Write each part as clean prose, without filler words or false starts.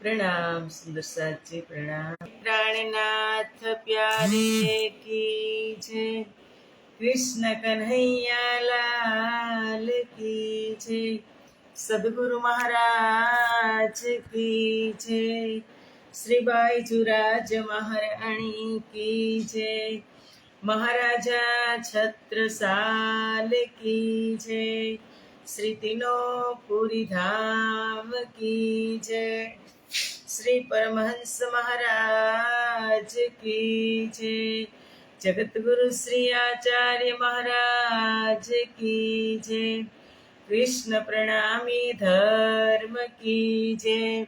प्रणाम सुंदर साथ जी प्रणाम। प्राणनाथ प्यारे की जय, कृष्ण कन्हैया लाल की जय, सदगुरु महाराज की जय, श्री बाईजुराज महाराणी की जय, महाराजा छत्रसाल की जय, श्री तीनों धाम की जय, श्री परमहंस महाराज की जय, जगत गुरु श्री आचार्य महाराज की जय, कृष्ण प्रणामी धर्म की जय,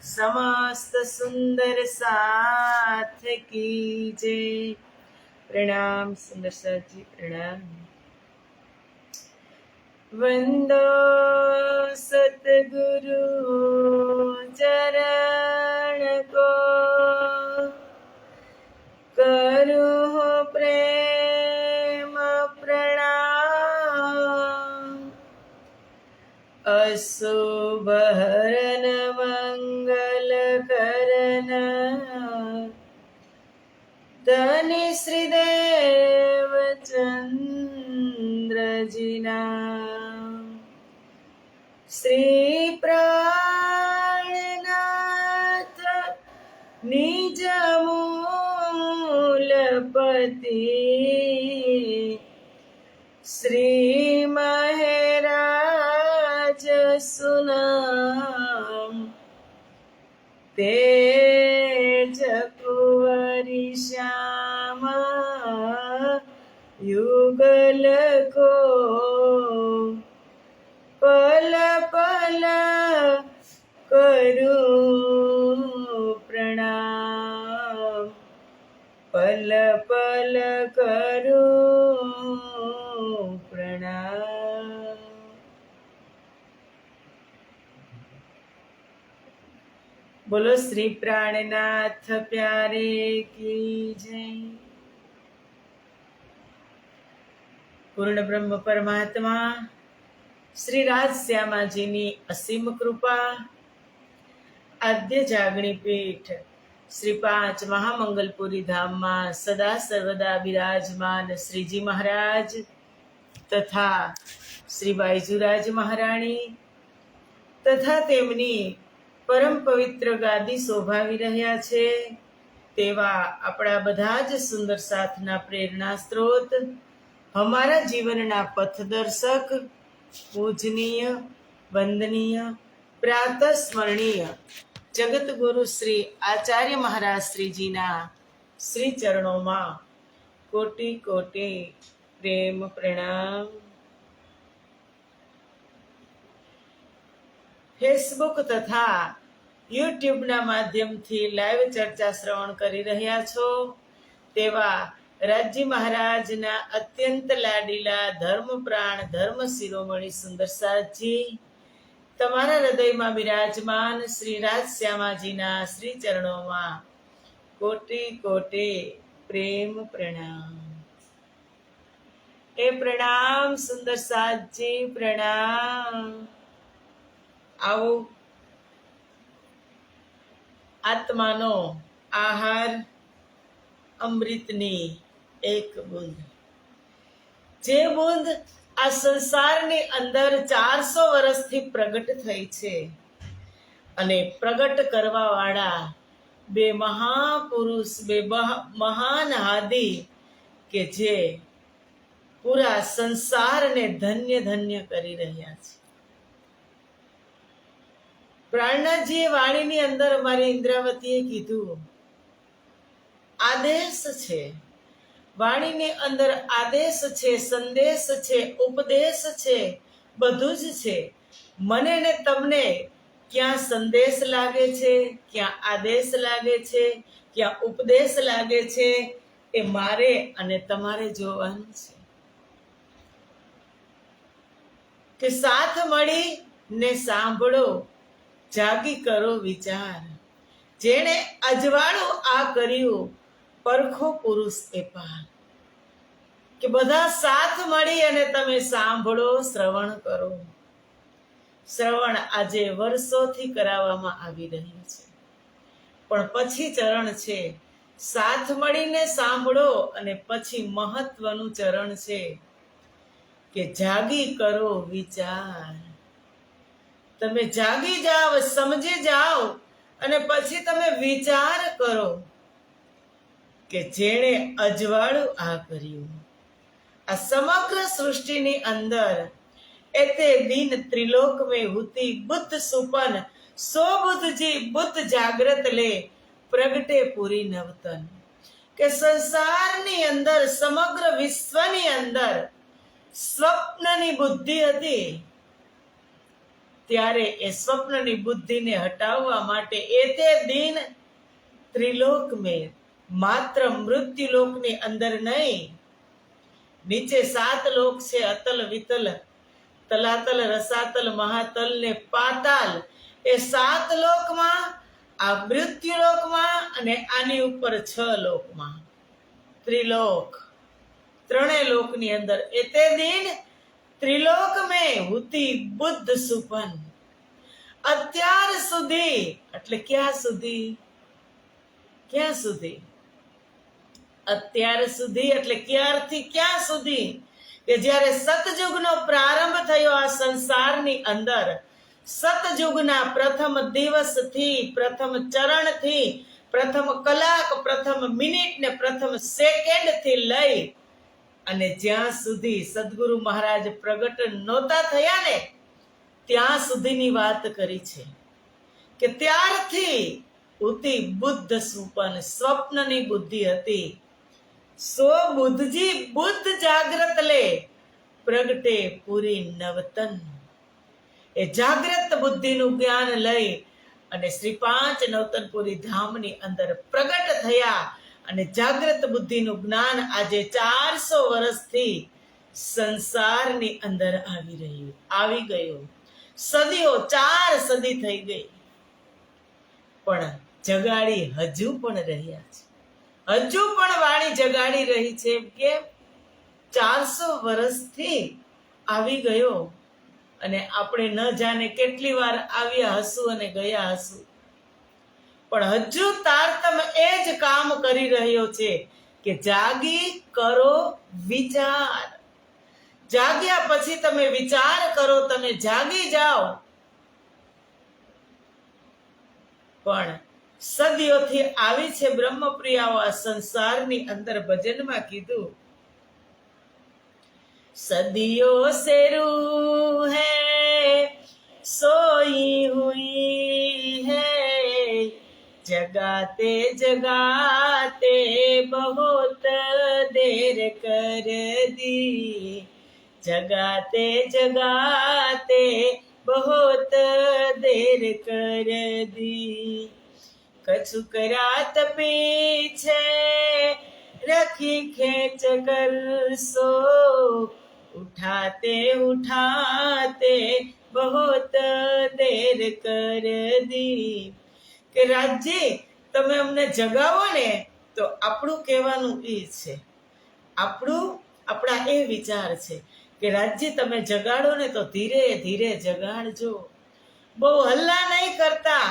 समस्त सुंदर साथ की जय। प्रणाम सुंदर साथ जी प्रणाम। वंदो सतगुरु चरण को, करूँ प्रेम प्रणाम, अशुभ हरन मंगल करन, धनी श्रीदेव चंद्र जीना, श्री प्राणनाथ निज मूलपति, श्री महराज सुनाम, तेज कुंवरी श्यामा युगल को, पल पल करूं प्रणाम, पल पल करूं प्रणाम। बोलो श्री प्राणनाथ प्यारे की जय। पूर्ण ब्रह्म परमात्मा श्री राजश्यामा जी नी असीम कृपा, आद्य जागणी पीठ श्री 5 महामंगलपुरी धाम में सदा सर्वदा विराजमान श्रीजी महाराज तथा श्री बाईजुराज महाराणी तथा तेमनी परम पवित्र गादी शोभावी रह्या छे तेवा आपड़ा बधा ज सुंदर साथना प्रेरणा स्त्रोत, हमारा जीवनना पथदर्शक, पूजनीय, वंदनीय, प्रातः स्मरणीय जगत गुरु श्री आचार्य महाराज श्रीजी ना श्री चरणों में कोटि कोटि प्रेम प्रणाम। फेसबुक तथा यूट्यूब ना माध्यम थी लाइव चर्चा श्रवण करी रह्या छो तेवा राजी महाराज ना अत्यंत लाडीला धर्म प्राण धर्म शिरोमणि सुंदर साथ जी तमारा हृदय में विराजमान श्री राजश्यामाजी ना श्री चरणों में कोटि कोटि प्रेम प्रणाम। ए प्रणाम सुंदर साथ जी प्रणाम। आओ आत्मानो आहार अमृतनी एक बूंद, जे बूंद आ संसारनी अंदर 400 वर्षथी प्रगट थई छे अने प्रगट करवा वाळा बे महापुरुष बे महान हादी के जे पूरा संसार ने धन्य धन्य करी रह्या छे। प्राणनाथजीए वाणीनी अंदर अमारी इंद्रावतीए कीधुं आदेश छे, वाणीनी अंदर आदेश छे, संदेश छे, उपदेश छे, बधुं ज छे। मने ने तमने क्या संदेश लागे छे, क्या आदेश लागे छे, क्या उपदेश लागे छे ए मारे अने तमारे जोवानुं छे के साथ मळी ने सांभळो, जागी करो विचार। जेणे अजवाळुं आ कर्युं परखो पुरुष ए पार। કે બધા સાથ મળી અને તમે સાંભળો, શ્રવણ કરો। શ્રવણ આજે વર્ષોથી કરાવવામાં આવી રહ્યું છે। પણ પછી ચરણ છે સાથ મળીને સાંભળો, અને પછી મહત્વનું ચરણ છે કે જાગી કરો વિચાર. તમે જાગી જાઓ, સમજી જાઓ, અને પછી તમે વિચાર કરો કે જેણે અજવાળું આ કર્યું. આ સમગ્ર સૃષ્ટિની અંદર એતે દિન ત્રિલોક में हुती बुद्ध सुपन सो बुद्ध जी बुद्ध जागृत ले પ્રગટે પૂરી નવતન. કે સંસારની અંદર, સમગ્ર વિશ્વની અંદર સ્વપ્નની બુદ્ધિ હતી, ત્યારે એ સ્વપ્નની બુદ્ધિને હટાવવા માટે એતે દિન ત્રિલોક મેં, માત્ર મૃત્યુલોકની અંદર નહીં, નીચે 7 લોક છે, અતલ વિતલ તલાતલ રસાતલ મહાતલ ને પાતાલ. એ 7 લોકમાં, આ મૃત્યુલોકમાં, અને આની ઉપર 6 લોકમાં, ત્રિલોક, 3 લોકની અંદર એતે દિન ત્રિલોક મેં હુતી બુદ્ધ સુપન. અત્યાર સુધી, એટલે ક્યાં સુધી? ક્યાં સુધી? અત્યાર સુધી એટલે ક્યારથી ક્યાં સુધી? કે જ્યારે સતયુગનો પ્રારંભ થયો આ સંસારની અંદર, સતયુગના પ્રથમ દિવસથી, પ્રથમ ચરણથી, પ્રથમ કલાક, પ્રથમ મિનિટ ને પ્રથમ સેકન્ડથી લઈ અને જ્યાં સુધી સદગુરુ મહારાજ પ્રગટ નહોતા થયા ને, ત્યાં સુધીની વાત કરી છે. કે ત્યારથી ઉતી બુદ્ધ સુપન, સ્વપ્નની બુદ્ધિ હતી. સો બુદ્ધજી બુદ્ધ જાગ્રત લે પ્રગટે પૂરી નવતન. એ જાગ્રત બુદ્ધિનું જ્ઞાન લઈ અને શ્રી 5 નવતનપુરી ધામની અંદર પ્રગટ થયા. અને જાગ્રત બુદ્ધિનું જ્ઞાન આજે 400 વર્ષથી સંસારની અંદર આવી ગયું. સદીઓ, 4 સદી થઈ ગઈ, પણ જગાડી હજુ પણ રહ્યા છે. હજુ પણ વાણી જગાડી રહી છે. કેમ? 400 વર્ષથી આવી ગયો, અને આપણે ન જાણે કેટલી વાર આવ્યા હશું અને ગયા હશું, પણ હજુ તારતમ એ જ કામ કરી રહ્યો છે કે જાગી કરો વિચાર. જાગ્યા પછી તમે વિચાર કરો, તમે જાગી જાઓ. પણ સદીઓથી આવી છે બ્રહ્મપ્રિયાઓ આ સંસારની અંદર. ભજનમાં કીધું, સદીઓ સે રૂહ હૈ સોઈ હુઈ હૈ, જગાતે જગાતે બહોત દેર કર દી, જગાતે જગાતે બહોત દેર કર દી. કછુક રાત પીછે रखी खेच कर सो, उठाते उठाते बहुत देर कर दी. કે રાજજી તમે અમને જગાવો ને તો આપણું કહેવાનું એ છે, આપણા એ વિચાર છે કે રાજજી તમે જગાડો ને તો ધીરે ધીરે જગાડજો, બહુ હલ્લા નહીં કરતા.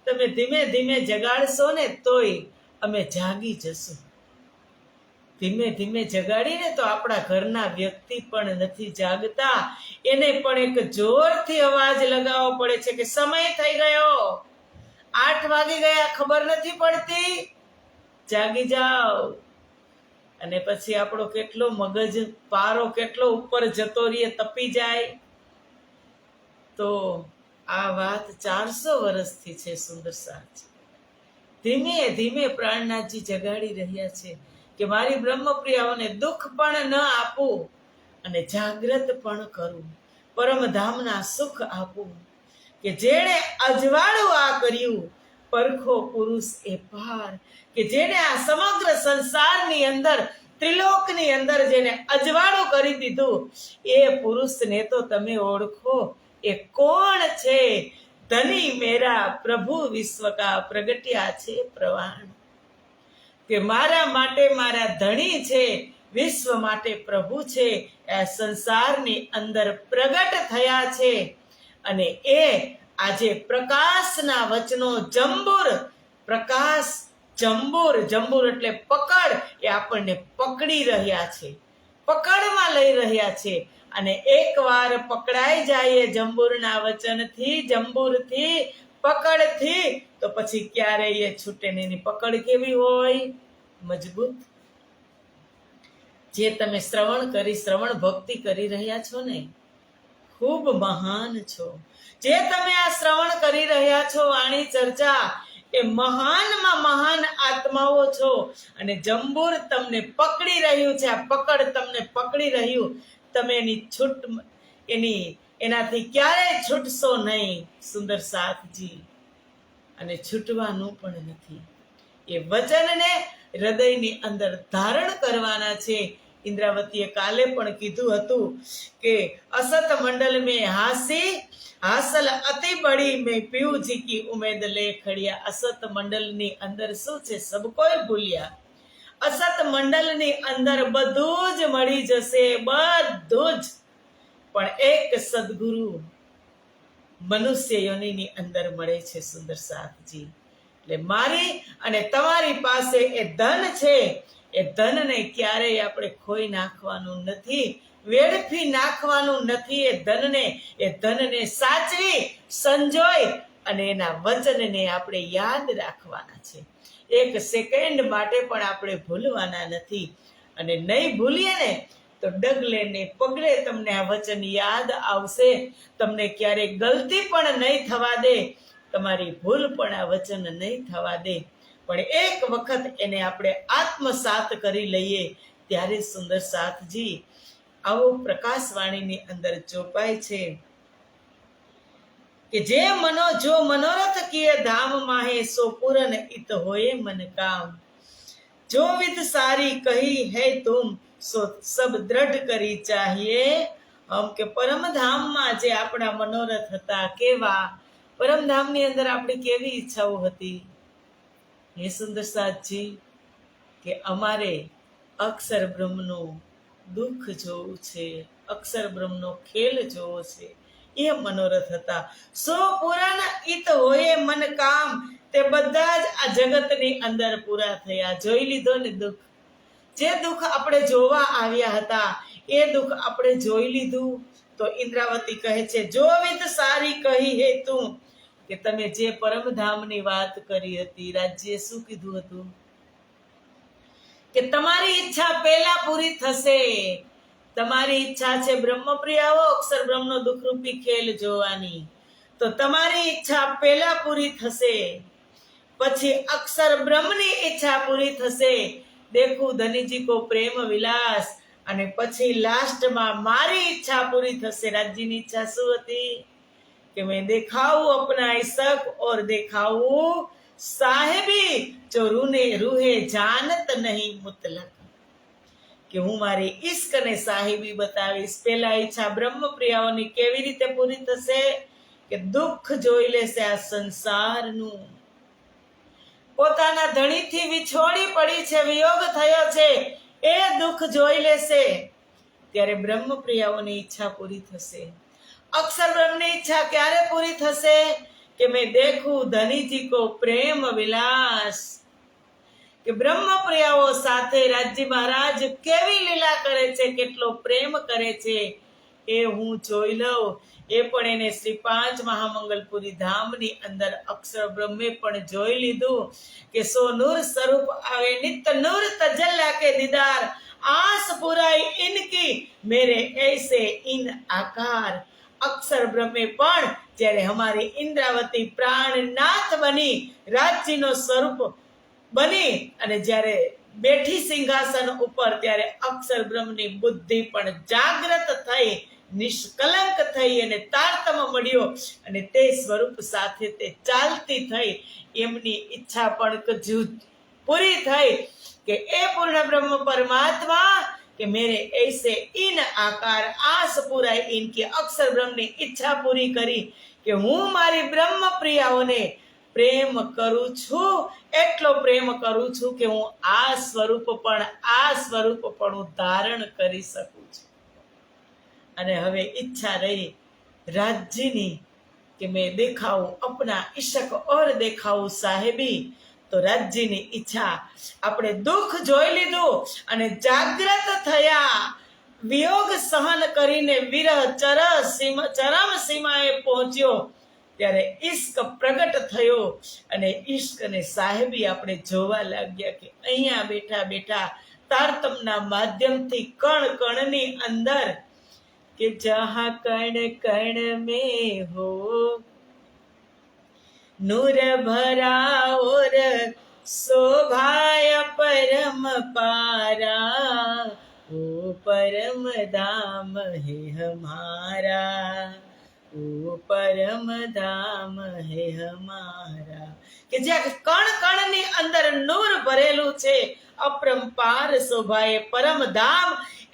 તમે ધીમે ધીમે જગાડશો ને તોય અમે જાગી જશું. ધીમે ધીમે જગાડીને તો આપણા ઘરના વ્યક્તિ પણ નથી જાગતા, એને પણ એક જોરથી અવાજ લગાવવો પડે છે કે સમય થઈ ગયો, 8 વાગી ગયા, ખબર નથી પડતી, જાગી જાઓ. અને પછી આપણો કેટલો મગજ પારો કેટલો ઉપર જતો રહીએ, તપી જાય. તો આ વાત 400 વર્ષથી છે. સુંદર સાચ ધીમે ધીમે પ્રાણનાથજી જગાડી રહ્યા છે કે મારી બ્રહ્મપ્રિયાઓને દુઃખ પણ ન આપું અને જાગ્રત પણ કરું, પરમધામના સુખ આપું. કે જેણે અજવાળું આ કર્યું, પરખો પુરુષ એ પાર. કે જેણે આ સમગ્ર સંસારની અંદર, ત્રિલોકની અંદર જેને અજવાળું કરી દીધું, એ પુરુષને તો તમે ઓળખો, એ કોણ છે? ધની મેરા પ્રભુ વિશ્વ કા પ્રગટ્યા છે પ્રવાણ. કે મારા માટે મારા ધણી છે, વિશ્વ માટે પ્રભુ છે, આ સંસારની અંદર પ્રગટ થયા છે. અને એ આજે પ્રકાશના વચનો જંબુર પ્રકાશ, જંબુર, જંબુર એટલે પકડ, એ આપણને પકડી રહ્યા છે, પકડમાં લઈ રહ્યા છે. અને એકવાર પકડાઈ જાય જંબુરના વચનથી, જંબુરથી, પકડથી, તો પછી ક્યારેય એ છૂટે નહીં. એની પકડ કેવી હોય? મજબૂત. જે તમે શ્રવણ ભક્તિ કરી રહ્યા છો ને, ખૂબ મહાન છો. જે તમે આ શ્રવણ કરી રહ્યા છો, વાણી ચર્ચા, એ મહાનમાં મહાન આત્માઓ છો. અને જંબુર તમને પકડી રહ્યું છે, આ પકડ તમને પકડી રહ્યું. તમે એનાથી ક્યારેય છૂટશો નહીં સુંદર સાથજી, અને છૂટવાનું પણ નથી. એ વચનને હૃદયની અંદર ધારણ કરવાના છે. ઇન્દ્રાવતીએ કાલે પણ કીધું હતું કે અસત મંડલ મેં હાસી હાસલ અતિ બડી મેં પીવું જી કી ઉમેદ લે ખડિયા. અસત મંડલની અંદર શું છે? સબ કોઈ ભૂલ્યા. અસત મંડલની અંદર બધું જ મળી જશે, બધું જ. પણ એક સદગુરુ મનુષ્ય યોનિની અંદર મળે છે સુંદર સાથજી. એટલે મારી અને તમારી પાસે એ ધન છે, એ ધનને ક્યારેય આપણે ખોઈ નાખવાનું નથી, વેડફી નાખવાનું નથી. એ ધનને સાચવી સંજોય અને એના વચનને આપણે યાદ રાખવાના છે. એક સેકન્ડ માટે પણ આપણે ભૂલવાના નથી. અને નહીં ભૂલીએ ને તો ડગલે ને પગલે તમને આ વચન યાદ આવશે. તમને ક્યારેય ગલતી પણ નહીં થવા દે, તમારી ભૂલ પણ આ વચન નહીં થવા દે. પણ એક વખત એને આપણે આત્મસાત કરી લઈએ ત્યારે સુંદર સાથજી આવો પ્રકાશવાણીની અંદર ચોપાય છે કે જે જો મનોરથ કિયે ધામ માહે સો પૂરન इत होए मन काम. जो विद सारी कही है तुम સો સબ દ્રઢ કરી ચાહીએ હમ. કે પરમધામમાં જે આપણા મનોરથ હતા, કેવા પરમધામની અંદર આપણી કેવી ઈચ્છાઓ હતી? હે સુંદર સાથજી, કે અમારે અક્ષર બ્રહ્મનું દુઃખ જોવું છે, અક્ષર બ્રહ્મનો ખેલ જોવો છે, એ મનોરથ હતા. સો પુરાણ ઈત હોય મન કામ, તે બધા જ આ જગતની અંદર પૂરા થયા. જોઈ લીધો ને દુઃખ, જે દુઃખ આપણે જોવા આવ્યા હતા એ દુઃખ આપણે જોઈ લીધું. તો ઇન્દ્રાવતી કહે છે જો વિદ સારી કહી હે તું, કે તમે જે પરમધામની વાત કરી હતી, રાજ્યે શું કીધું હતું? કે તમારી ઈચ્છા પહેલા પૂરી થશે. તમારી ઈચ્છા છે બ્રહ્મપ્રિયાઓ અક્ષર બ્રહ્મનો દુઃખરૂપી ખેલ જોવાની, તો તમારી ઈચ્છા પહેલા પૂરી થશે, પછી અક્ષર બ્રહ્મની ઈચ્છા પૂરી થશે. દેખું ધનીજી કો પ્રેમ વિલાસ, અને પછી લાસ્ટમાં મારી ઈચ્છા પૂરી થશે. રાજ્યની ઈચ્છા શું હતી? કે મેં દેખાવું અપના ઇશક ઓર દેખાવું સાહેબી, જો રૂહે જાનત નહીં મુતલક. કે હું મારી ઇશ્ક અને સાહેબી બતાવીશ. પહેલા ઈચ્છા બ્રહ્મપ્રિયાઓની કેવી રીતે પૂરી થશે? કે દુઃખ જોઈ લેશે આ સંસારનું, પોતાના ધણીથી વિછોડી પડી છે, વિયોગ થયો છે, એ દુઃખ જોઈ લેશે. ત્યારે બ્રહ્મપ્રિયાઓની ઈચ્છા પૂરી થશે. અક્ષર બ્રહ્મની ઈચ્છા ક્યારે પૂરી થશે? કે મેં દેખું ધનીજી કો પ્રેમ વિલાસ. કે બ્રહ્મપ્રિયાઓ સાથે રાજ્ય મહારાજ કેવી લીલા કરે છે, કેટલો પ્રેમ કરે છે, એ હું જોઈ લઉં. એ પણ એને શ્રી 5 મહામંગલપુરી ધામની અંદર અક્ષર બ્રહ્મે પણ જોઈ લીધું કે સો નૂર સ્વરૂપ આવે નિત નૂર તજલ્લા કે દીદાર, આસ પુરાઈ ઇનકી મેરે ऐसे इन आकार. અક્ષર બ્રહ્મે પણ જ્યારે અમારી ઇન્દ્રાવતી પ્રાણનાથ બની, રાજ્યનો સ્વરૂપ બની અને જ્યારે બેઠી સિંહાસન ઉપર, ત્યારે અક્ષર બ્રહ્મની બુદ્ધિ પણ જાગૃત થઈ, નિષ્કલંક થઈ અને તારતમ મળ્યો અને તે સ્વરૂપ સાથે તે ચાલતી થઈ. એમની ઈચ્છા પણ પૂરી થઈ કે એ પૂર્ણ બ્રહ્મ પરમાત્મા કે મેરે ऐसे इन आकार आस पुराई इनकी. અક્ષર બ્રહ્મની ઈચ્છા પૂરી કરી કે હું મારી બ્રહ્મ પ્રિયાઓને પ્રેમ કરું છું, એટલો પ્રેમ કરું છું કે હું આ સ્વરૂપ પણ હું ધારણ કરી શકું છું. અને હવે ઈચ્છા રહી રાજ્યની કે મેં દેખાવું અપના ઇશક ઓર દેખાવું સાહેબી. તો રાજ્યની ઈચ્છા, આપણે દુઃખ જોઈ લીધું અને જાગૃત થયા, વિયોગ સહન કરીને વિરહ ચરમ સીમાએ પહોંચ્યો, ત્યારે ઈશ્ક પ્રગટ થયો અને ઈશ્ક અને સાહેબી આપણે જોવા લાગ્યા કે અહીંયા બેઠા બેઠા તારતમના માધ્યમથી કણ કણની અંદર કે જહાં કણ કણ में हो नूर भरा और शोभाय परम पारा, ओ परम धाम है हमारा, ओ परम धाम है हमारा. કે જ્યાં કણ કણની અંદર નૂર ભરેલું છે, અપરંપાર શોભાએ પરમ ધામ,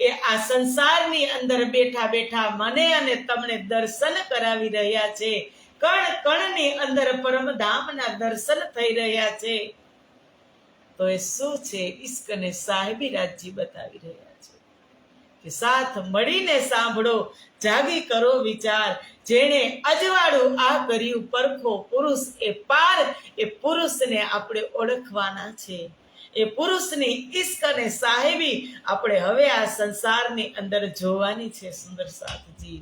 એ આ સંસારની અંદર બેઠા બેઠા મને અને તમને દર્શન કરાવી રહ્યા છે. કણ કણની અંદર પરમધામના દર્શન થઈ રહ્યા છે. તો એ શું છે? ઈશ્ક અને સાહેબી રાજ્ય બતાવી રહ્યા છે કે સાથ મળીને સાંભળો, જાગી કરો વિચાર. જેણે અજવાળું આ કર્યું પરખો પુરુષ એ પાર, એ પુરુષને આપણે ઓળખવાના છે. એ પુરુષની ઈશ્ક અને સાહેબી આપણે હવે આ સંસારની અંદર જોવાની છે. સુંદર સાથજી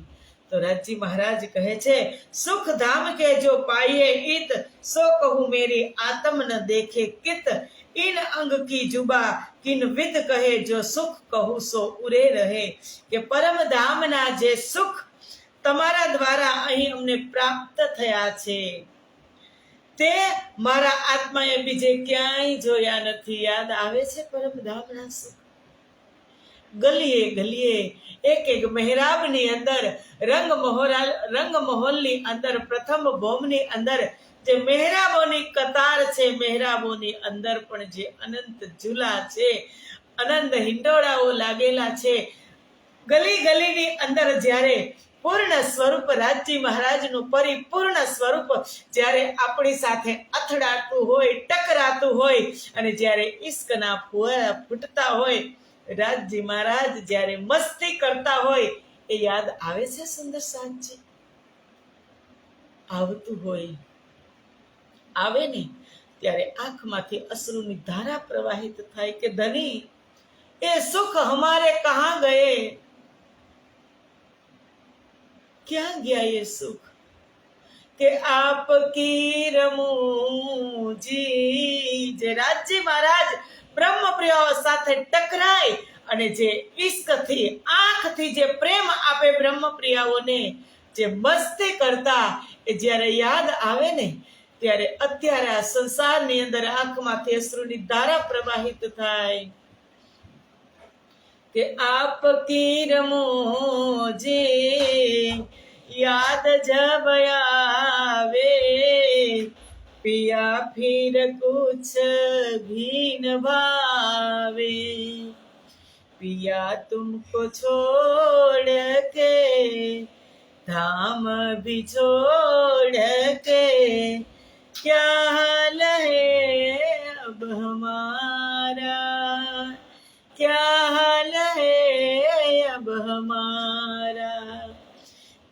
તો રાજજી મહારાજ કહે છે, સુખ ધામ કે જો પાઈએ ઈત, સો કહું મેરી આત્મ ન દેખે કિત. इन अंग की जुबा किन विद કહે, જો સુખ કહું સો ઉરે રહે. કે પરમ ધામના જે સુખ તમારા દ્વારા અહીં અમને પ્રાપ્ત થયા છે, તે મારા આત્માએ બીજે ક્યાંય જોયા નથી. યાદ આવે છે પરમધામના સુખ? ગલીએ ગલીએ એક એક મહેરાબની અંદર, રંગ મહોલની અંદર, પ્રથમ ભોમની અંદર જે મહેરાબોની કતાર છે, મહેરાબોની અંદર પણ જે અનંત ઝૂલા છે, અનંત હિંડોળાઓ લાગેલા છે. ગલી ગલીની અંદર જ્યારે પૂર્ણ સ્વરૂપ રાજજી મહારાજનું પરિપૂર્ણ સ્વરૂપ જ્યારે આપણી સાથે અથડાતું હોય, ટકરાતું હોય, અને જ્યારે ઈશ્કના ફુવારા ફૂટતા હોય, રાજજી મહારાજ જ્યારે મસ્તી કરતા હોય, એ યાદ આવે છે સુંદર સાંજજી? આવતું હોય, આવે ને ત્યારે આંખમાંથી અશ્રુની ધારા પ્રવાહિત થાય કે ધની એ સુખ હમારે કહા ગયે, ક્યાં ગયા એ સુખ? કે આપકી રમૂજી. જે રાજજી મહારાજ બ્રહ્મપ્રિયાઓ સાથે ટકરાય અને જે ઈશ્કથી, આંખથી જે પ્રેમ આપે બ્રહ્મપ્રિયાઓને, જે મસ્તી કરતા, એ જ્યારે યાદ આવે ને ત્યારે અત્યારે આ સંસારની અંદર આંખમાંથી અશ્રુની ધારા પ્રવાહિત થાય કે આપકી રમૂજી યાદ જબ આવે, पिया फिर कुछ भी न भावे, पिया तुमको छोड़ के धाम भी छोड़ के, क्या हाल है अब हमारा, क्या हाल है अब हमारा,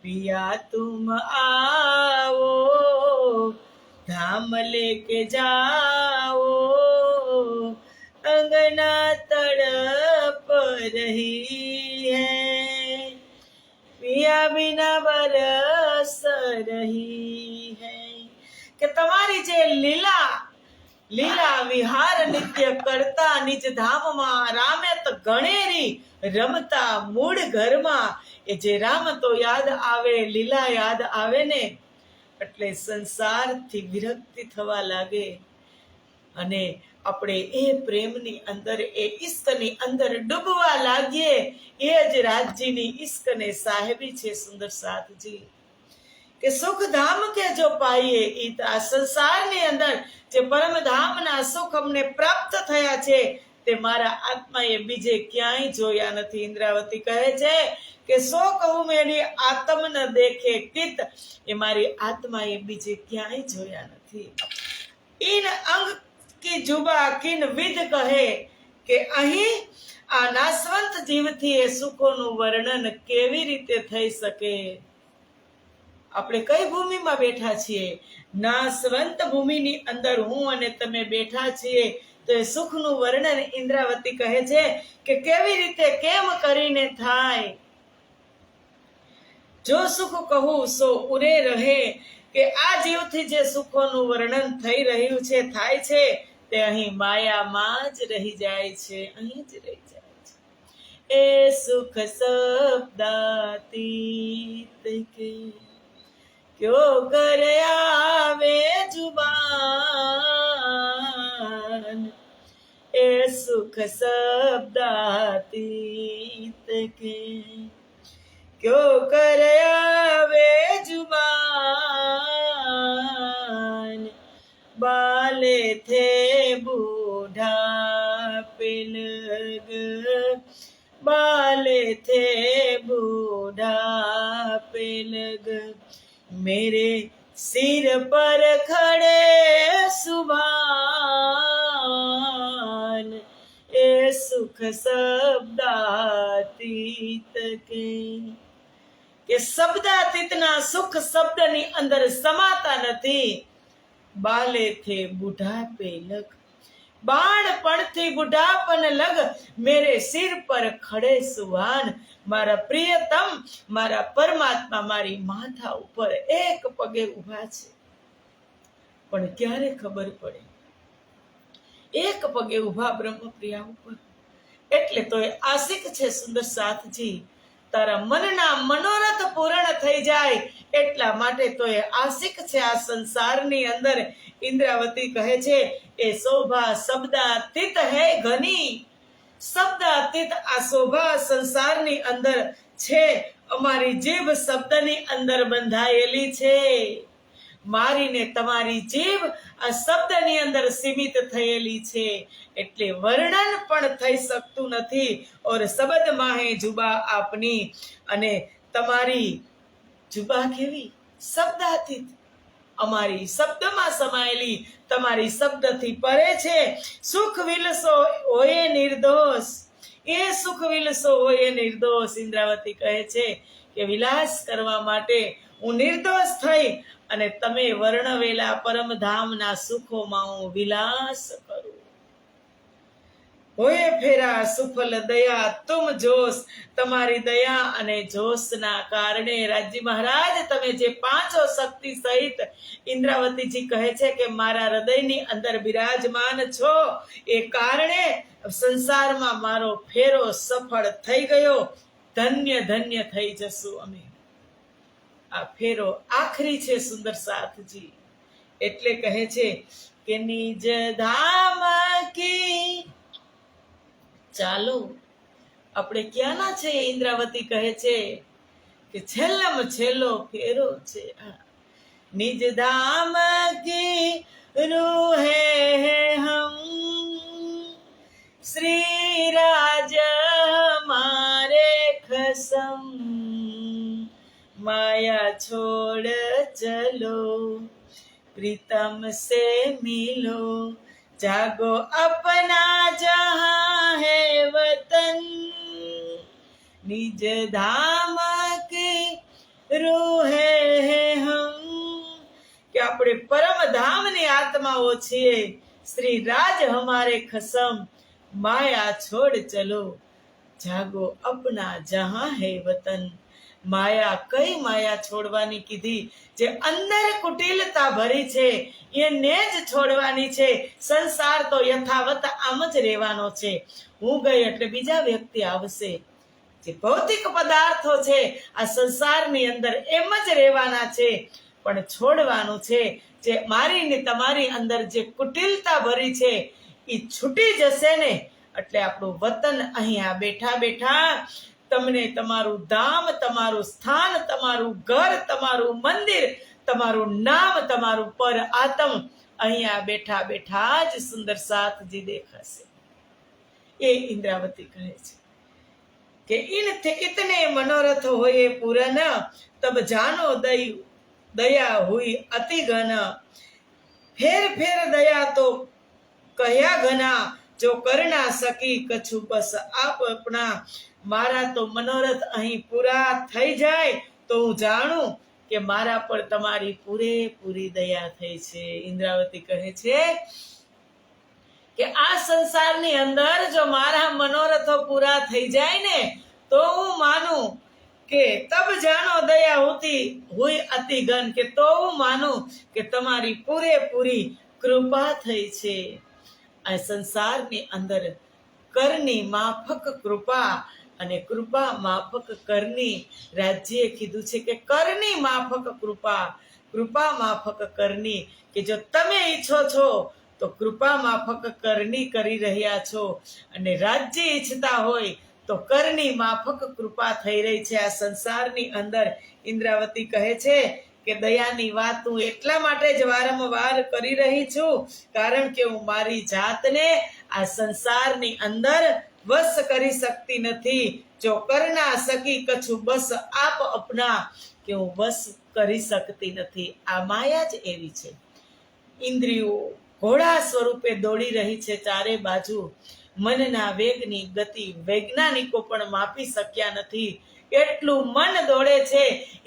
पिया तुम आओ धाम लेके जाओ, अंगना तड़प रही है, पिया बिना बरस रही है. કે તમારી જે લીલા વિહાર નિત્ય કરતા નિજ ધામમાં રામેત ગણેરી રમતા મૂળ ઘરમાં, એ જે રામ તો યાદ આવે, લીલા યાદ આવે ને એટલે સંસારથી વિરક્તિ થવા લાગે અને આપણે એ પ્રેમની અંદર, એ ઈશ્કની અંદર ડૂબવા લાગીએ. એ જ રાજજીની ઈશ્કને સાહેબી છે સુંદર સાથજી. કે સુખ ધામ કે જો પાઈએ, ઈ આ સંસારની અંદર જે પરમધામના સુખ અમને પ્રાપ્ત થયા છે, તે મારા આત્માએ બીજે ક્યાંય જોયા નથી. ઇન્દ્રાવતી કહે છે કે સો કહું મેરી આત્મ ન દેખે કિત, એ મારી આત્માએ બીજે ક્યાંય જોયા નથી. ઇન અંગ કી જુબા કિન વિદ કહે, કે અહીં આ નાશવંત જીવથી એ સુખોનું વર્ણન કેવી રીતે થઈ શકે? આપણે કઈ ભૂમિમાં બેઠા છીએ? નાશવંત ભૂમિની અંદર હું અને તમે બેઠા છીએ. તો એ સુખનું વર્ણન ઇન્દ્રાવતી કહે છે કે કેવી રીતે, કેમ કરીને થાય. જો સુખ કહું સો ઉરે રહે, કે આ જીવથી જે સુખોનું વર્ણન થઈ રહ્યું છે, થાય છે, તે અહીં માયામાં જ રહી જાય છે, અહીં જ રહી જાય છે. એ સુખ શબ્દાતીત કે ક્યો કર આવે જુબાન, એ સુખ શબ્દાતીત કે क्यों कर आवे जुबान, बाले थे बूढ़ा पिलग, बाले थे बूढ़ा पिलग, मेरे सिर पर खड़े सुभान, ए सुख शब्दातीत કે શબ્દાતીતના સુખ શબ્દની અંદર સમાતા નથી. બાલે થે બુઢાપે લગ, બાળપણથી બુઢાપન લગ, મેરે સિર પર ખડે સુહાન, મારા પ્રિયતમ, મારા પરમાત્મા મારી માથા ઉપર એક પગે ઊભા છે. પણ ક્યારે ખબર પડે? એક પગે ઊભા બ્રહ્મપ્રિયા ઉપર. એટલે તો એ આશિક છે સુંદર સાથજી, તારા મનના મનોરથ પૂર્ણ થઈ જાય એટલા માટે તો એ આશિક છે આ સંસારની અંદર. ઇન્દ્રાવતી કહે છે એ શોભા શબ્દાતીત હે ઘની, શબ્દાતીત આ શોભા સંસારની અંદર છે. અમારી જીભ શબ્દની અંદર બંધાયેલી છે. મારી ને તમારી જીભ આ શબ્દની અંદર સીમિત થયેલી છે, એટલે વર્ણન પણ થઈ શકતું નથી. ઓર શબ્દ માહે જુબા આપની, અને તમારી જુબા કેવી? શબ્દાતીત, અમારી શબ્દમાં સમાયેલી, તમારી શબ્દથી પરે છે. સુખ વિલસો હોય નિર્દોષ, એ સુખ વિલસો હોય નિર્દોષ. ઇન્દ્રાવતી કહે છે કે વિલાસ કરવા માટે હું નિર્દોષ થઈ અને તમે વર્ણવેલા પરમધામના સુખોમાં હું વિલાસ કરું. હોય ફેરા સુફલ દયા તુમ જોશ, તમારી દયા અને જોશના કારણે રાજ્ય મહારાજ તમે જે પાંચો શક્તિ સહિત ઇન્દ્રાવતીજી કહે છે કે મારા હૃદયની અંદર બિરાજમાન છો, એ કારણે સંસારમાં મારો ફેરો સફળ થઈ ગયો. ધન્ય ધન્ય થઈ જશું અમે. આ ફેરો આખરી છે સુંદર સાથજી. એટલે કહે છે કે નિજ ધામ કી, ચાલો આપણે ક્યાંના છે? ઇન્દ્રાવતી કહે છે કે છેલ્લમ છેલ્લો ફેરો છે. નિજ ધામ કી રૂહે હમ, શ્રી રાજ મારે ખસમ, माया छोड़ चलो प्रीतम से मिलो, जागो अपना जहां है वतन, निज धाम की रूहे हैं हम, કે આપણે પરમ ધામની આત્માઓ છીએ. શ્રી રાજ હમારે ખસમ, માયા છોડ ચલો, જાગો અપના જહાં હે વતન. માયા, કઈ માયા છોડવાની કીધી? જે અંદર કુટિલતા ભરી છે એને જ છોડવાની છે. સંસાર તો યથાવત આમ જ રહેવાનો છે. હું ગઈ એટલે બીજા વ્યક્તિ આવશે. જે ભૌતિક પદાર્થો છે આ સંસારની અંદર એમ જ રહેવાના છે, પણ છોડવાનું છે. જે મારી ને તમારી અંદર જે કુટિલતા ભરી છે એ છૂટી જશે ને, એટલે આપણું વતન અહીંયા બેઠા બેઠા તમને તમારું ધામ, તમારું સ્થાન, તમારું ઘર, તમારું મંદિર, તમારું નામ, તમારું પર આત્મ અહીંયા બેઠા બેઠા જ સુંદર સાથજી દેખાશે. એ ઇન્દ્રાવતી કહે છે કે ઇનથે ઇતને મનોરથ હોએ પૂરન, તબ જાનો દયા હુઈ અતિ ઘન, ફેર ફેર દયા તો કહ્યા ઘના, જો કરના સકી કछु બસ આપ આપણા. મારા તો મનોરથ અહીં પૂરા થઈ જાય તો હું જાણું કે મારા પર તમારી પૂરેપૂરી દયા થઈ છે. ઇન્દ્રાવતી કહે છે કે આ સંસારની અંદર જો મારા મનોરથો પૂરા થઈ જાય ને તો હું માનું કે તબ જાણો દયા હોતી હુઈ અતિ ઘન, કે તો હું માનું કે તમારી પૂરેપૂરી કૃપા થઈ છે. આ સંસારની અંદર કરની માફક કૃપા અને કૃપા માફક કરની. રાજ્યએ કીધું છે કે કરની માફક કૃપા, કૃપા માફક કરની, કે જો તમે ઈચ્છો છો તો કૃપા માફક કરની કરી રહ્યા છો, અને રાજ્ય ઈચ્છતા હોય તો કરની માફક કૃપા થઈ રહી છે આ સંસારની અંદર. ઇન્દ્રાવતી કહે છે કે દયાની વાત હું એટલા માટે જ વારંવાર કરી રહી છું કારણ કે હું મારી જાતને આ સંસારની અંદર વશ કરી શકતી નથી. જો કરના સકી કછું બસ આપ અપના, કે હું વશ કરી શકતી નથી. આ માયા જ એવી છે. ઇન્દ્રિયો ઘોડા સ્વરૂપે દોડી રહી છે ચારે બાજુ. મનના વેગની ગતિ વૈજ્ઞાનિકો પણ માપી શક્યા નથી. એટલું મન દોડે છે.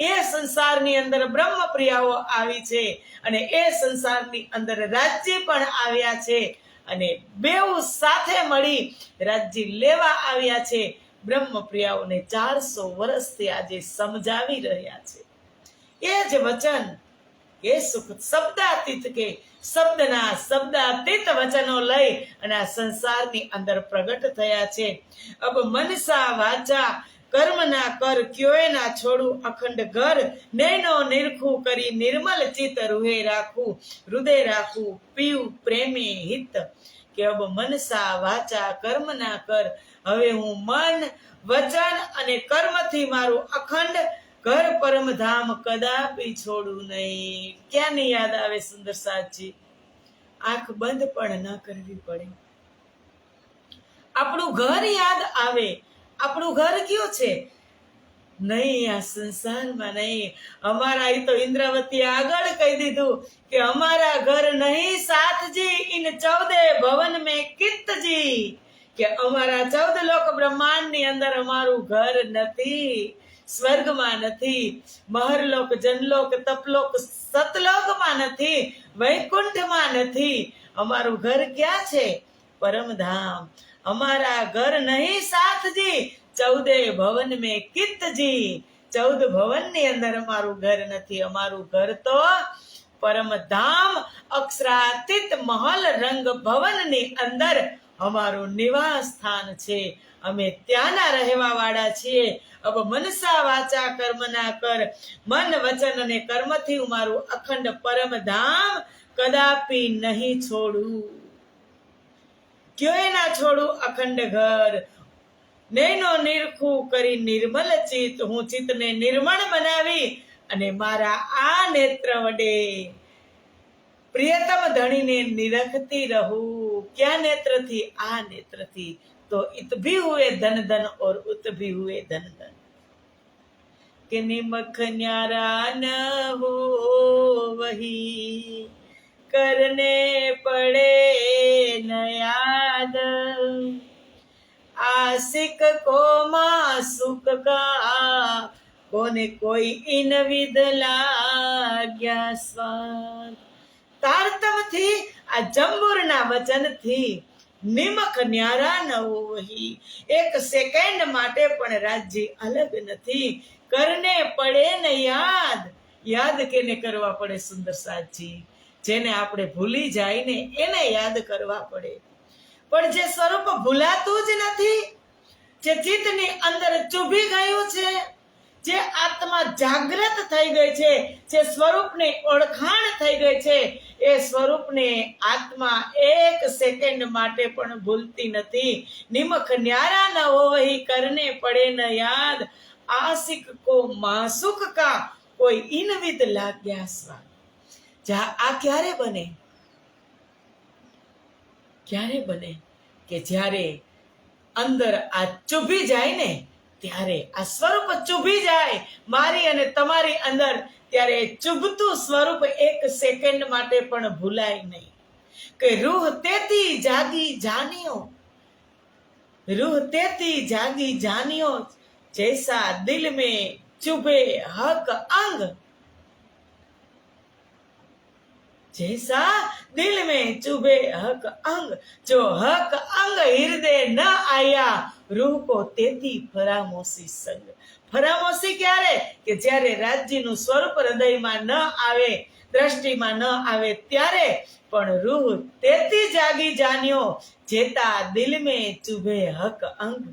એ સંસારની અંદર બ્રહ્મપ્રિયાઓ આવી છે અને એ સંસારની અંદર રાજ્ય પણ આવ્યા છે, અને બેઉ સાથે મળી રાજ્ય લેવા આવ્યા છે. બ્રહ્મપ્રિયાઓને 400 વર્ષથી આજે સમજાવી રહ્યા છે. એ જ વચન એ સુખ શબ્દાતીત, કે શબ્દાતીત વચનો લઈ અને આ સંસારની અંદર પ્રગટ થયા છે. અબ મનસા વાચા કર્મ ના કર, ક્યોય ના છોડું અખંડ ઘર, નૈનો નિરખું કરી નિર્મલ ચિત્ત હૃદય રાખું પીવું પ્રેમે હિત. કે અબ મનસા વાચા કર્મ ના કર, હવે હું મન વચન અને કર્મથી મારું અખંડ ઘર પરમધામ કદાપી છોડું નહીં. ક્યાંની યાદ આવે સુંદર સાચી? આંખ બંધ પણ ન કરવી પડે. આપણું ઘર યાદ આવે. આપણું ઘર કયું છે? નહીં આ સંસારમાં નહીં. અમારા એ તો ઇન્દ્રાવતીએ આગળ કહી દીધું કે અમારા ઘર નહીં સાથજી ઇન 14 ભવન મેં કિતજી, કે અમારા 14 લોક બ્રહ્માંડની અંદર અમારું ઘર નથી. સ્વર્ગમાં નથી, મહરલોક, જનલોક, તપલોક, સતલોકમાં નથી, વૈકુંઠમાં નથી. અમારું ઘર ક્યાં છે? પરમધામ. અમારા ઘર નહીં સાથજી 14 ભવન મેં કિતજી, 14 ભવનની અંદર અમારું ઘર નથી. અમારું ઘર તો પરમધામ અક્ષરાતીત મહલ રંગ ભવનની અંદર અમારું નિવાસ સ્થાન છે. અમે ત્યાંના રહેવા વાળા છીએ. અબ મનસા વાચા કર્મ ના કર, મન વચન અને કર્મથી હું મારું અખંડ પરમધામ કદાપી નહીં છોડું. ક્યોય ના છોડું અખંડ ઘર, નૈનો નિરખું કરી નિર્મલ ચિત્ત, હું ચિત્તને નિર્મળ બનાવી અને મારા આ નેત્ર વડે પ્રિયતમ ધણીને નિરખતી રહું. ક્યાં નેત્રથી? આ નેત્રથી. तो इत भी हुए धन धन और उत भी हुए धन धन. कि निमख न्यारा न हो वही करने पड़े न याद, आशिक को मासुक का कोने कोई इन विध लाग्या स्वाद. તારતમથી આ જંબુરના વચનથી નિમક ન્યારા ન હોઈ, એક સેકન્ડ માટે પણ રાજ્ય અલગ નથી. કરને પડે ને યાદ. યાદ કેને કરવા પડે સુંદર સાચી? જેને આપણે ભૂલી જાય ને એને યાદ કરવા પડે. પણ જે સ્વરૂપ ભૂલાતું જ નથી, જે ચિત્તની અંદર ચૂભી ગયું છે, જે આત્મા જાગૃત થઈ ગઈ છે, જે સ્વરૂપની ઓળખાણ થઈ ગઈ છે, એ સ્વરૂપને આત્મા એક સેકન્ડ માટે પણ ભૂલતી નથી. નિમખ ન્યારા ન હોવહી કરને પડે ન યાદ, આશિક કો માસુક કા કોઈ ઇનવિદ લાગ્યા સ્વાદ. આ ક્યારે બને? ક્યારે બને? કે જ્યારે અંદર આ ચૂભી જાય ને, ત્યારે આ સ્વરૂપ ચૂભી જાય મારી અને તમારી અંદર, ત્યારે ચૂભતું સ્વરૂપ એક સેકન્ડ માટે પણ ભૂલાય નહીં. કે રૂહ તેતી જાગી જાનિયો, રૂહ તેતી જાગી જાનિયો, જૈસા દિલ में चुभे हक अंग जैसा दिल में चुभे हक अंग, जो हक अंग हृदय न आया, रूह को तेती फरामोशी संग. ફરામોશી ક્યારે? કે જ્યારે રાજ્યનું સ્વરૂપ હૃદયમાં ન આવે, દ્રષ્ટિમાં ન આવે ત્યારે. પણ રૂહ તેથી જાગી જાન્યો, જેતા દિલ મેં ચુભે હક અંગ,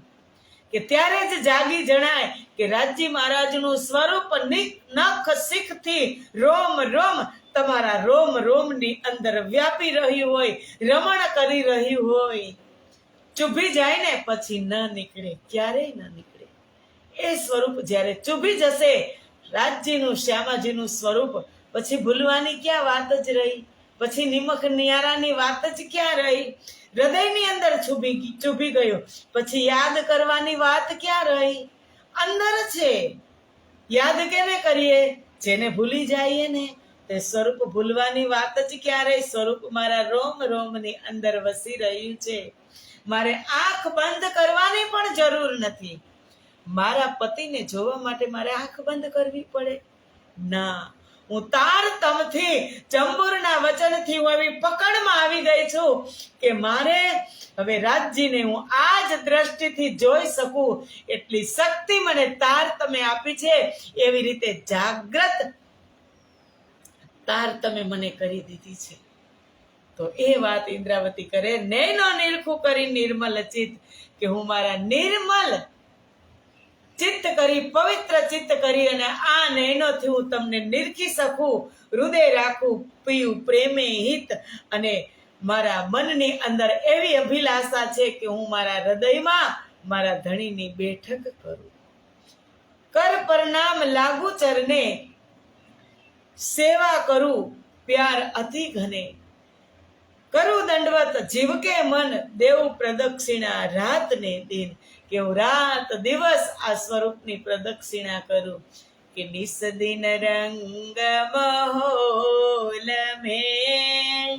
કે ત્યારે જ જાગી જણાય કે રાજ્ય મહારાજનું સ્વરૂપ નખ શીખથી રોમ રોમ તમારા રોમ રોમની અંદર વ્યાપી રહ્યું હોય, રમણ કરી રહ્યું હોય. ચૂભી જાય ને પછી ન નીકળે, ક્યારેય ન નીકળે. એ સ્વરૂપ જ્યારે ચૂભી જશે, રાજ્યનું શ્યામાજીનું સ્વરૂપ, પછી ભૂલવાની ક્યાં વાત જ રહી? પછી નિમક નિયારાની વાત જ ક્યાં રહી? હૃદયની અંદર ચૂભી ગયું, પછી યાદ કરવાની વાત ક્યાં રહી? અંદર છે. યાદ કેને કરીએ? જેને ભૂલી જઈએ ને તે સ્વરૂપ ભૂલવાની વાત જ ક્યાં રહી? સ્વરૂપ મારા રોમ રોમની અંદર વસી રહ્યું છે. મારે આંખ બંધ કરવાની પણ જરૂર નથી. મારા પતિને જોવા માટે મારે આંખ બંધ કરવી પડે? ના, હું તારતમથી ચંબુરના વચનથી હું એવી પકડમાં આવી ગઈ છું કે મારે હવે રાજ્યને હું આ જ દ્રષ્ટિથી જોઈ શકું એટલી શક્તિ મને તારતમે આપી છે. એવી રીતે જાગ્રત તારતમે મને કરી દીધી છે. તો એ વાત ઇન્દ્રાવતી કરે, નૈનો નિરખું કરી નિર્મલ ચિત્ત, કે હું મારા નિર્મલ ચિત્ત કરી, પવિત્ર ચિત્ત કરી અને આ નયનોથી હું તમને નિરખી શકું, હૃદય રાખું, પીયું પ્રેમે હિત. અને મારા મનની અંદર એવી અભિલાષા છે કે હું મારા હૃદયમાં મારા ધણીની બેઠક કરું. કર પરનામ લાગુ ચરને, સેવા કરું પ્યાર અતિ ઘને. કરું દંડવત જીવકે મન, દેવું પ્રદક્ષિણા રાત ને દિન, કે હું રાત દિવસ આ સ્વરૂપની પ્રદક્ષિણા કરું. કે નિસ દિન રંગ મહોલ મેં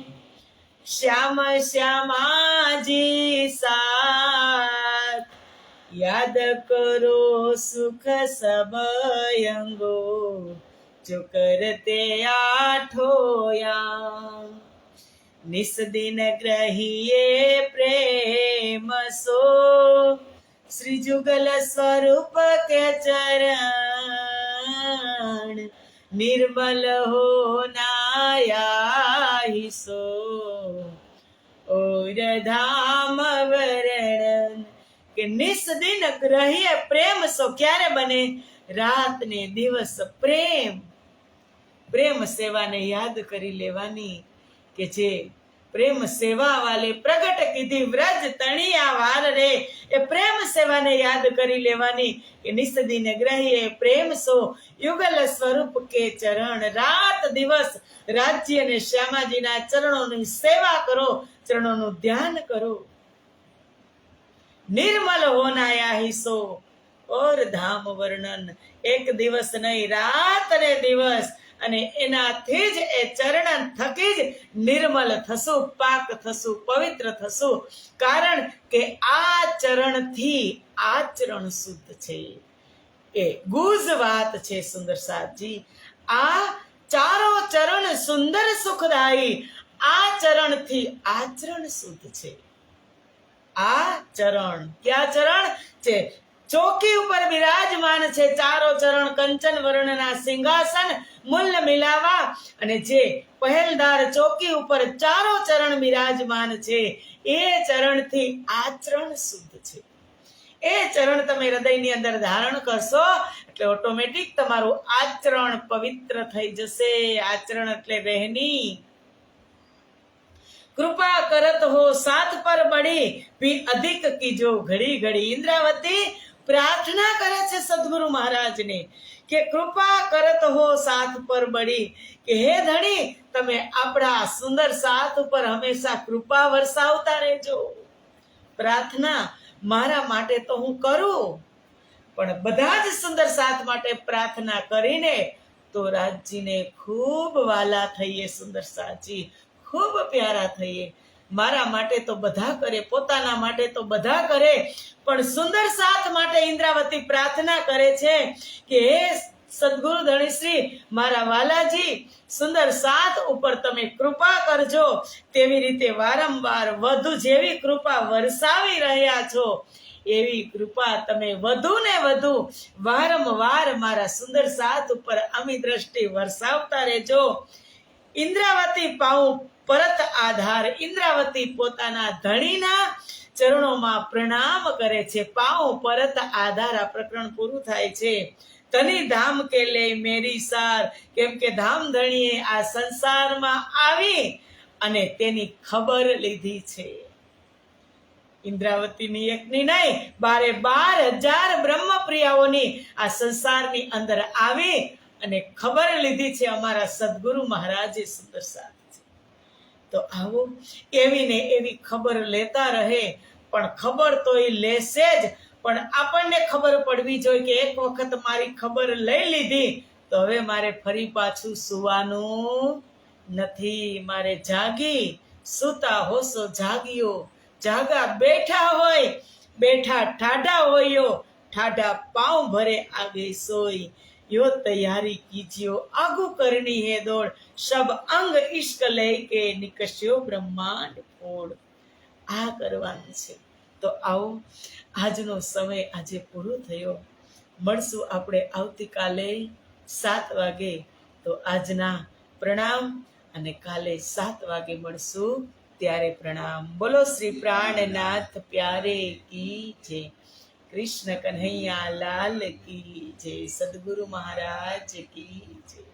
શ્યામ શ્યામાજી સાથ, યાદ કરો સુખ સબયંગો, જો કરતે આઠો યામ. નિસ દિન ગ્રહીએ પ્રેમ સો, શ્રી જુગલ સ્વરૂપ કે ચરણ, નિર્મલ હો નાયા સો, ઓર ધામ વર્ણન. કે નિસ દિન ગ્રહીએ પ્રેમ સો, ક્યારે બને? રાત ને દિવસ પ્રેમ સેવાને યાદ કરી લેવાની. કે જે પ્રેમ સેવા વાલે પ્રગટ કીધી વ્રજ તણિયા વાર રે, એ પ્રેમ સેવાને યાદ કરી લેવાની. કે નિસ્દિન ગ્રહીએ પ્રેમ સો, યુગલ સ્વરૂપ કે ચરણ. રાત દિવસ રાજ્ય અને શ્યામાજીના ચરણોની સેવા કરો, ચરણોનું ધ્યાન કરો. નિર્મલ હોનાયા હિસો ઓર ધામ વર્ણન. એક દિવસ નહીં, રાત અને દિવસ. અને એનાથી જ એ ચરણ થકી જ નિર્મલ થશું, પાક થશું, પવિત્ર થશું. કારણ કે આ ચરણથી આચરણ શુદ્ધ છે. એ ગુજ વાત છે સુંદર સાહેબજી. આ ચારો ચરણ સુંદર સુખદાયી. આ ચરણથી આચરણ શુદ્ધ છે. આ ચરણ ક્યાં ચરણ છે? ચોકી ઉપર બિરાજમાન છે. ચારો ચરણ કંચન વર્ણના સિંહાસન મૂલ્ય મિલાવા. અને જે પહેલદાર ચોકી ઉપર ચારો ચરણ બિરાજમાન છે, એ ચરણથી આચરણ શુદ્ધ છે. એ ચરણ તમે હૃદયની અંદર ધારણ કરશો એટલે ઓટોમેટિક તમારું આચરણ પવિત્ર થઈ જશે. આચરણ એટલે રહેની. કૃપા કરત હો સાથ પર બડી, ભી અધિક કીજો ઘડી ઘડી. ઇન્દ્રાવતી પ્રાર્થના કરે છે સદગુરુ મહારાજને કે કૃપા કરત હો સાથ પર બડી, કે હે ધણી તમે આપણા સુંદર સાથ ઉપર હંમેશા કૃપા વરસાવતા રહેજો. પ્રાર્થના મારા માટે તો હું કરું, પણ બધા જ સુંદર સાથ માટે પ્રાર્થના કરીને તો રાજજીને ખૂબ વાલા થઈએ. સુંદર સાજી ખૂબ પ્યારા થઈએ. મારા માટે તો બધા કરે, પોતાના માટે તો બધા કરે, પણ સુંદર સાથ માટે ઇન્દ્રાવતી પ્રાર્થના કરે છે કે હે સદગુરુ ધણીશ્રી મારા વાલાજી સુંદર સાથ ઉપર તમે કૃપા કરજો, તેવી રીતે વારંવાર વધુ જેવી કૃપા વરસાવી રહ્યા છો એવી કૃપા તમે વધુ ને વધુ વારંવાર મારા સુંદર સાથ ઉપર અમી દ્રષ્ટિ વરસાવતા રહેજો. ઇન્દ્રાવતી પાઉં પરત આધાર. ઇન્દ્રાવતી પોતાના ધણીના ચરણોમાં પ્રણામ કરે છે. પાઉં પરત આધાર. આ પ્રકરણ પૂરું થાય છે. તની ધામ કે લે મેરી સાર, કેમ કે ધામધણીએ આ સંસારમાં આવી અને તેની ખબર લીધી છે. ઇન્દ્રાવતીની એકની નહીં, 12,000 બ્રહ્મપ્રિયાઓની આ સંસારની અંદર આવી અને ખબર લીધી છે. અમારા સદગુરુ મહારાજે સુંદર સાથ છે. તો આવો એવી ને એવી ખબર લેતા રહે, પણ ખબર તો એ લેશે જ, પણ આપણને ખબર પડવી જોઈએ કે એક વખત મારી ખબર લઈ લીધી તો હવે મારે ફરી પાછું સુવાનું નથી. મારે જાગી સુતા હોશો જાગ્યો, જાગા બેઠા હોય બેઠા ઠાઢા હોયો, ઠાઢા પાँव ભરે આગે સોઈ. यो तैयारी कीजियो आगू करनी है दौड़, सब अंग इश्क लेके निकस्यो ब्रह्मांड फोड़. આ કરવાનું છે. તો આવો આજનો સમય આજે પૂરો થયો. મળશું આપણે આવતીકાલે 7 વાગે. તો આજના પ્રણામ અને કાલે 7 વાગે મળશું ત્યારે પ્રણામ. બોલો શ્રી પ્રાણનાથ પ્યારે કી જય. કૃષ્ણ કન્હૈયા લાલ કી જય. સદગુરુ મહારાજ કી જય.